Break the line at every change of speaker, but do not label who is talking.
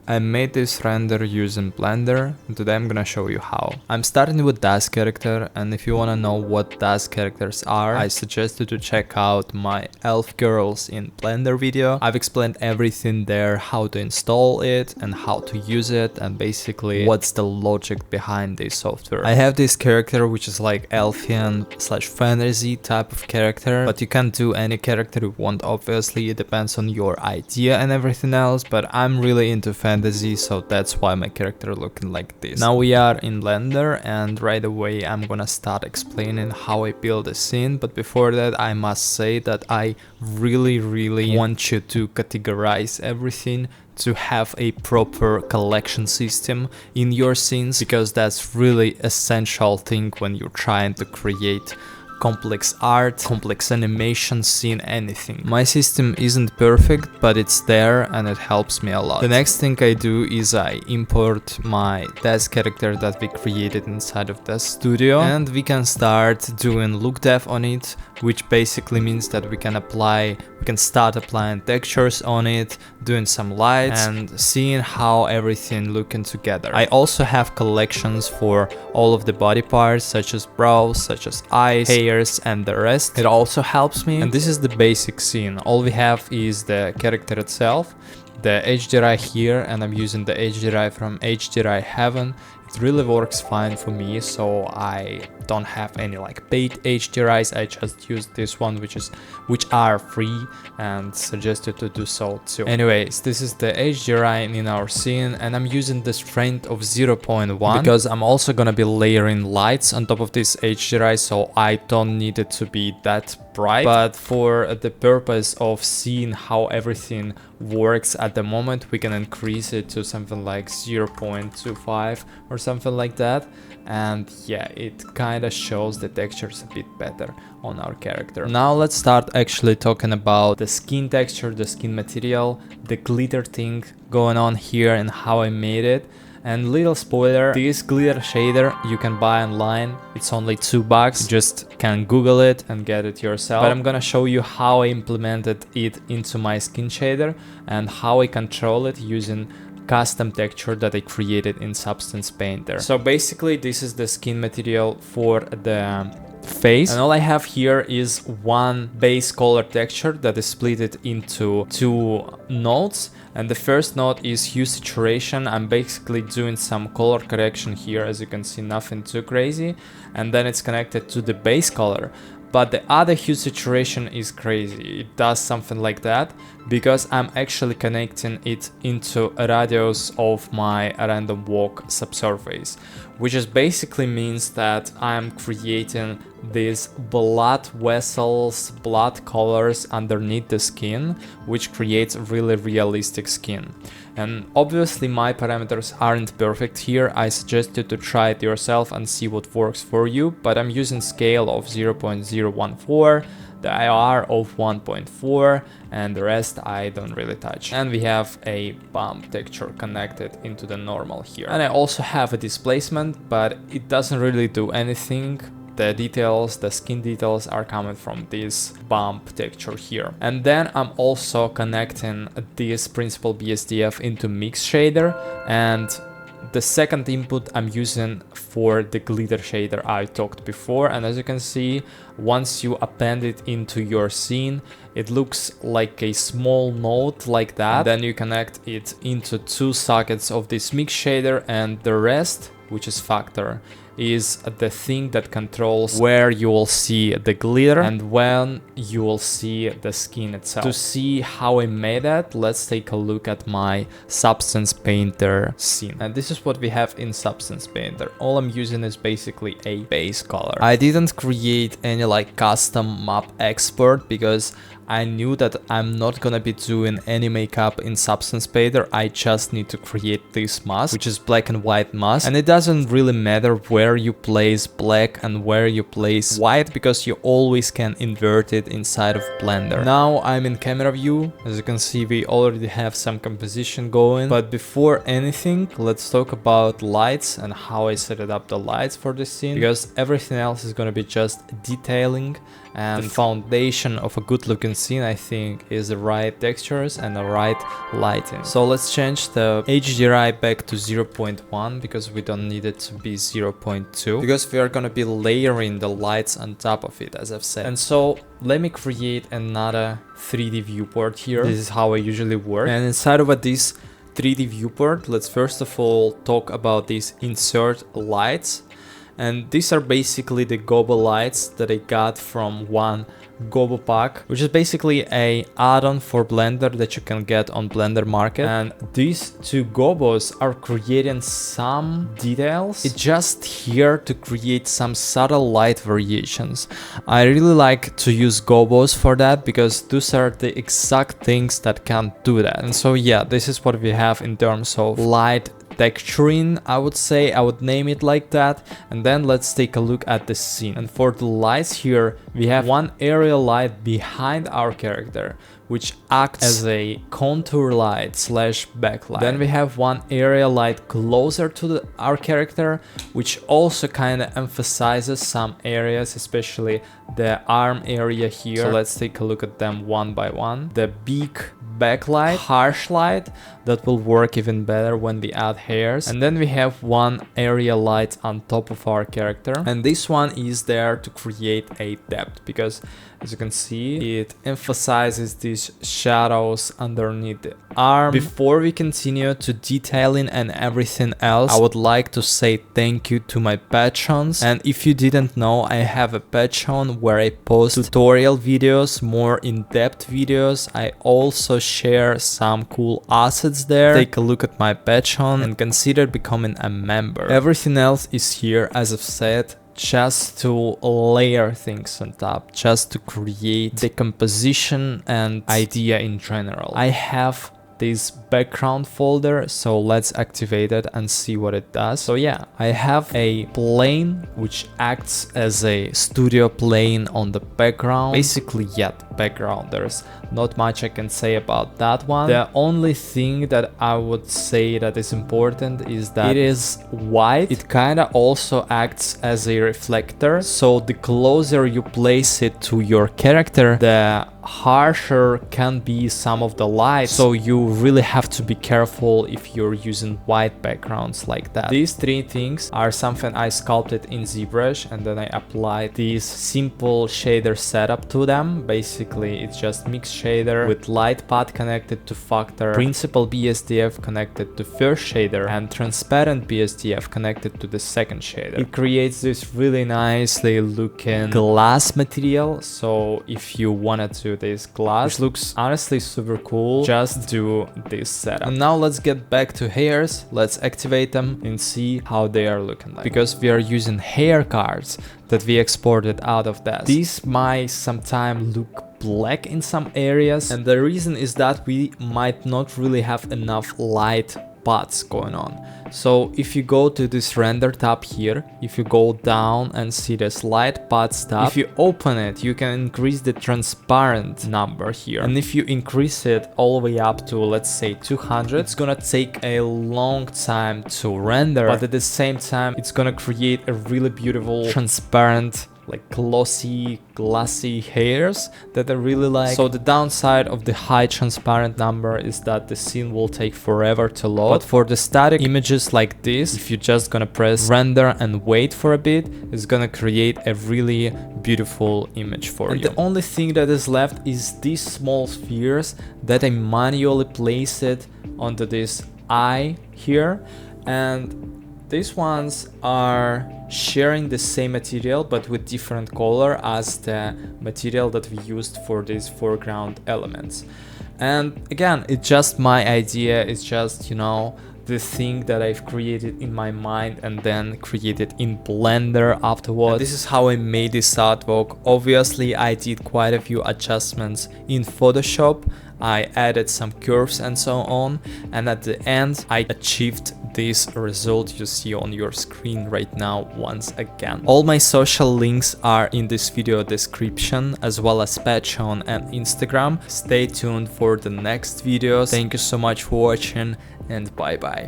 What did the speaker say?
I made this render using Blender, and today I'm gonna show you how. I'm starting with dust character, and if you wanna know what dust characters are, I suggest you to check out my elf girls in Blender video. I've explained everything there, how to install it and how to use it, and basically what's the logic behind this software. I have this character which is like elfian / fantasy type of character, but you can't do any character you want, obviously. It depends on your idea and everything else, but I'm really into fantasy, so that's why my character looking like this. Now we are in Blender, and right away I'm gonna start explaining how I build a scene, but before that I must say that I really want you to categorize everything to have a proper collection system in your scenes, because that's really essential thing when you're trying to create complex art, complex animation, scene, anything. My system isn't perfect, but it's there and it helps me a lot. The next thing I do is I import my desk character that we created inside of the studio, and we can start doing look dev on it, which basically means that we can start applying textures on it, doing some lights and seeing how everything looking together. I also have collections for all of the body parts, such as brows, such as eyes, hairs and the rest. It also helps me, and this is the basic scene. All we have is the character itself, the HDRI here, and I'm using the HDRI from HDRI Heaven. It really works fine for me, so I don't have any like paid HDRIs. I just use this one, which are free, and suggest you to do so too. Anyways, this is the HDRI in our scene, and I'm using the strength of 0.1 because I'm also gonna be layering lights on top of this HDRI, so I don't need it to be that bright. But for the purpose of seeing how everything works at the moment, we can increase it to something like 0.25 or something like that, and yeah, it kind of shows the textures a bit better on our character. Now let's start actually talking about the skin texture, the skin material, the glitter thing going on here and how I made it. And little spoiler, this glitter shader you can buy online. It's only $2. You just can Google it and get it yourself. But I'm gonna show you how I implemented it into my skin shader and how I control it using custom texture that I created in Substance Painter. So basically this is the skin material for the face, and all I have here is one base color texture that is split into two nodes. And the first node is hue saturation. I'm basically doing some color correction here, as you can see, nothing too crazy, and then it's connected to the base color. But the other hue saturation is crazy. It does something like that because I'm actually connecting it into a radius of my random walk subsurface, which is basically means that I'm creating these blood vessels, blood colors underneath the skin, which creates really realistic skin. And obviously my parameters aren't perfect here. I suggest you to try it yourself and see what works for you, but I'm using scale of 0.014, the IR of 1.4, and the rest I don't really touch. And we have a bump texture connected into the normal here. And I also have a displacement, but it doesn't really do anything. The details, the skin details are coming from this bump texture here. And then I'm also connecting this principal BSDF into mix shader, and the second input I'm using for the glitter shader I talked before. And as you can see, once you append it into your scene, it looks like a small node like that. And then you connect it into two sockets of this mix shader, and the rest, which is factor, is the thing that controls where you will see the glitter and when you will see the skin itself. To see how I made that, let's take a look at my Substance Painter scene. And this is what we have in Substance Painter. All I'm using is basically a base color. I didn't create any like custom map export because I knew that I'm not gonna be doing any makeup in Substance Painter. I just need to create this mask, which is black and white mask, and it doesn't really matter where you place black and where you place white, because you always can invert it inside of Blender. Now I'm in camera view. As you can see, we already have some composition going, but before anything, let's talk about lights and how I set it up the lights for this scene, because everything else is gonna be just detailing and the foundation of a good looking scene, I think, is the right textures and the right lighting. So let's change the HDRI back to 0.1 because we don't need it to be 0.2 because we are gonna be layering the lights on top of it, as I've said. And so let me create another 3D viewport here. This is how I usually work. And inside of this 3D viewport, let's first of all talk about these insert lights. And these are basically the gobo lights that I got from one gobo pack, which is basically a add-on for Blender that you can get on Blender Market. And these two gobos are creating some details. It's just here to create some subtle light variations. I really like to use gobos for that because those are the exact things that can do that. And so yeah, this is what we have in terms of light texturing, I would say. I would name it like that. And then let's take a look at the scene. And for the lights here, we have one area light behind our character, which acts as a contour light slash backlight. Then we have one area light closer to our character, which also kind of emphasizes some areas, especially the arm area here. So let's take a look at them one by one. The beak backlight, harsh light, that will work even better when we add hairs. And then we have one area light on top of our character, and this one is there to create a depth because, as you can see, it emphasizes these shadows underneath the arm. Before we continue to detailing and everything else, I would like to say thank you to my patrons. And if you didn't know, I have a Patreon where I post tutorial videos, more in-depth videos. I also share some cool assets there. Take a look at my Patreon and consider becoming a member. Everything else is here, as I've said, just to layer things on top, just to create the composition and idea in general. I have this background folder, so let's activate it and see what it does. So yeah, I have a plane which acts as a studio plane on the background. Basically, yeah, background. There's not much I can say about that one. The only thing that I would say that is important is that it is white. It kind of also acts as a reflector, so the closer you place it to your character, the harsher can be some of the light. So you really have to be careful if you're using white backgrounds like that. These three things are something I sculpted in ZBrush, and then I applied this simple shader setup to them. Basically, it's just mixed shader with light path connected to factor, principal BSDF connected to first shader, and transparent BSDF connected to the second shader. It creates this really nicely looking glass material. So if you wanted to this glass, which looks honestly super cool, just do this setup. And now let's get back to hairs. Let's activate them and see how they are looking like, because we are using hair cards that we exported out of that. These might sometimes look black in some areas, and the reason is that we might not really have enough light paths going on. So if you go to this render tab here, if you go down and see this light paths tab, if you open it, you can increase the transparent number here. And if you increase it all the way up to, let's say, 200, it's gonna take a long time to render, but at the same time, it's gonna create a really beautiful transparent, like glossy, glassy hairs that I really like. So the downside of the high transparent number is that the scene will take forever to load. But for the static images like this, if you're just gonna press render and wait for a bit, it's gonna create a really beautiful image for you. And the only thing that is left is these small spheres that I manually place it onto this eye here. And these ones are sharing the same material but with different color as the material that we used for these foreground elements. And again, it's just my idea, it's just, you know, the thing that I've created in my mind and then created in Blender afterwards. And this is how I made this artwork. Obviously, I did quite a few adjustments in Photoshop. I added some curves and so on, and at the end I achieved this result you see on your screen right now once again. All my social links are in this video description, as well as Patreon and Instagram. Stay tuned for the next videos. Thank you so much for watching, and bye bye.